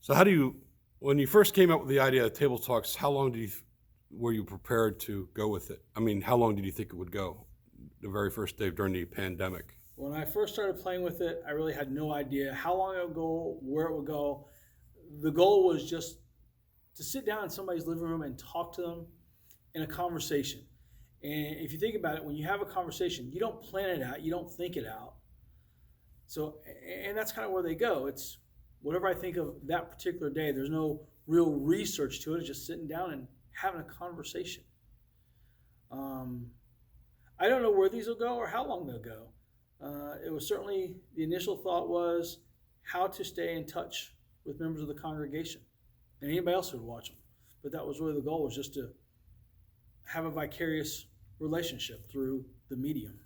So when you first came up with the idea of table talks, how long were you prepared to go with it? I mean, how long did you think it would go the very first day during the pandemic? When I first started playing with it, I really had no idea how long it would go, where it would go. The goal was just to sit down in somebody's living room and talk to them in a conversation. And if you think about it, when you have a conversation, you don't plan it out, you don't think it out. So, and that's kind of where they go. It's whatever I think of that particular day. There's no real research to it. It's just sitting down and having a conversation. I don't know where these will go or how long they'll go. It was certainly, the initial thought was how to stay in touch with members of the congregation and anybody else who would watch them. But that was really the goal, was just to have a vicarious relationship through the medium.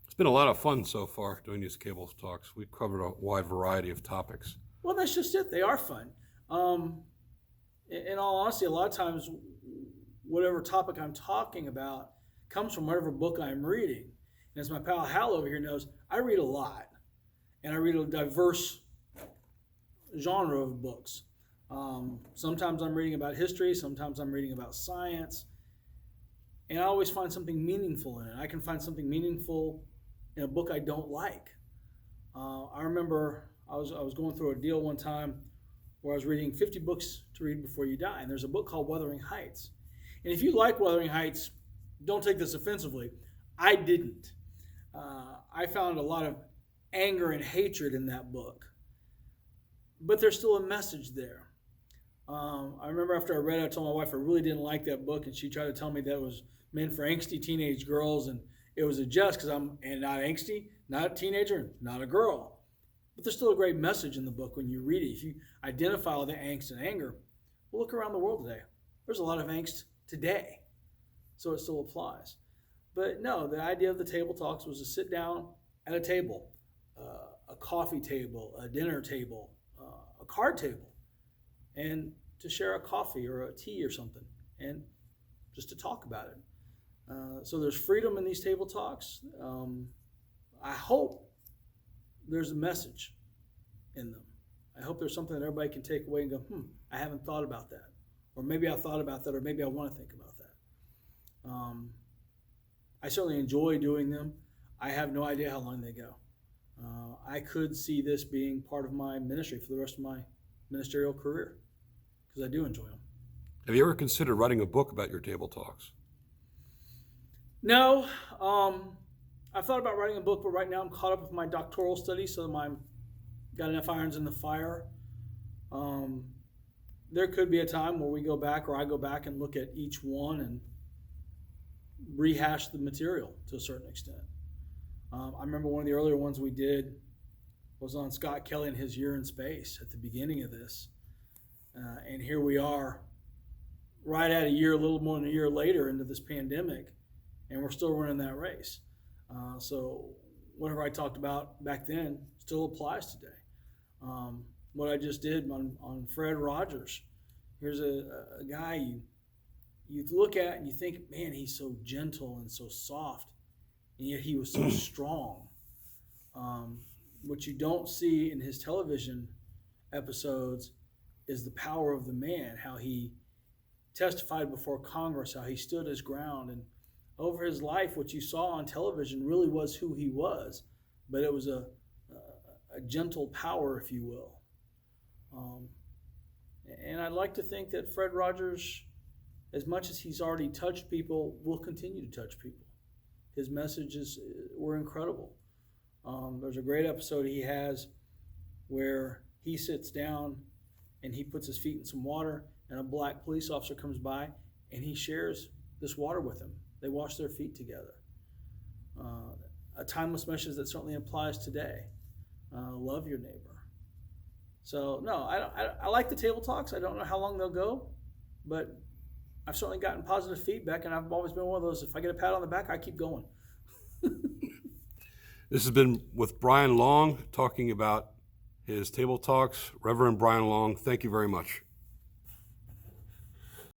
It's been a lot of fun so far doing these cable talks. We've covered a wide variety of topics. Well, that's just it. They are fun. In all honesty, a lot of times, whatever topic I'm talking about comes from whatever book I'm reading. And as my pal Hal over here knows, I read a lot. And I read a diverse genre of books. Sometimes I'm reading about history, sometimes I'm reading about science, and I always find something meaningful in it. I can find something meaningful in a book I don't like. I remember I was going through a deal one time where I was reading 50 books to read before you die, and there's a book called Wuthering Heights. And if you like Wuthering Heights, don't take this offensively. I didn't. I found a lot of anger and hatred in that book, but there's still a message there. I remember after I read it, I told my wife I really didn't like that book, and she tried to tell me that it was meant for angsty teenage girls, and it was a jest because I'm not angsty, not a teenager, not a girl. But there's still a great message in the book when you read it. If you identify all the angst and anger, well, look around the world today. There's a lot of angst today, so it still applies. But no, the idea of the table talks was to sit down at a table, a coffee table, a dinner table, a card table, and to share a coffee or a tea or something, and just to talk about it. So there's freedom in these table talks. I hope there's a message in them. I hope there's something that everybody can take away and go, I haven't thought about that. Or maybe I thought about that, or maybe I want to think about that. I certainly enjoy doing them. I have no idea how long they go. I could see this being part of my ministry for the rest of my ministerial career, because I do enjoy them. Have you ever considered writing a book about your table talks? No, I've thought about writing a book, but right now I'm caught up with my doctoral studies, so I'm got enough irons in the fire. There could be a time where we go back, or I go back and look at each one and rehash the material to a certain extent. I remember one of the earlier ones we did was on Scott Kelly and his year in space at the beginning of this. And here we are right at a year, a little more than a year later into this pandemic, and we're still running that race. So whatever I talked about back then still applies today. What I just did on Fred Rogers, here's a guy you look at and you think, man, he's so gentle and so soft, and yet he was so strong. What you don't see in his television episodes is the power of the man, how he testified before Congress, how he stood his ground, and over his life, what you saw on television really was who he was, but it was a gentle power, if you will. And I'd like to think that Fred Rogers, as much as he's already touched people, will continue to touch people. His messages were incredible. There's a great episode he has where he sits down and he puts his feet in some water, and a black police officer comes by and he shares this water with him. They wash their feet together. A timeless message that certainly applies today. Love your neighbor. So no, I like the table talks. I don't know how long they'll go, but I've certainly gotten positive feedback, and I've always been one of those, if I get a pat on the back, I keep going. This has been with Brian Long talking about his table talks. Reverend Brian Long, thank you very much.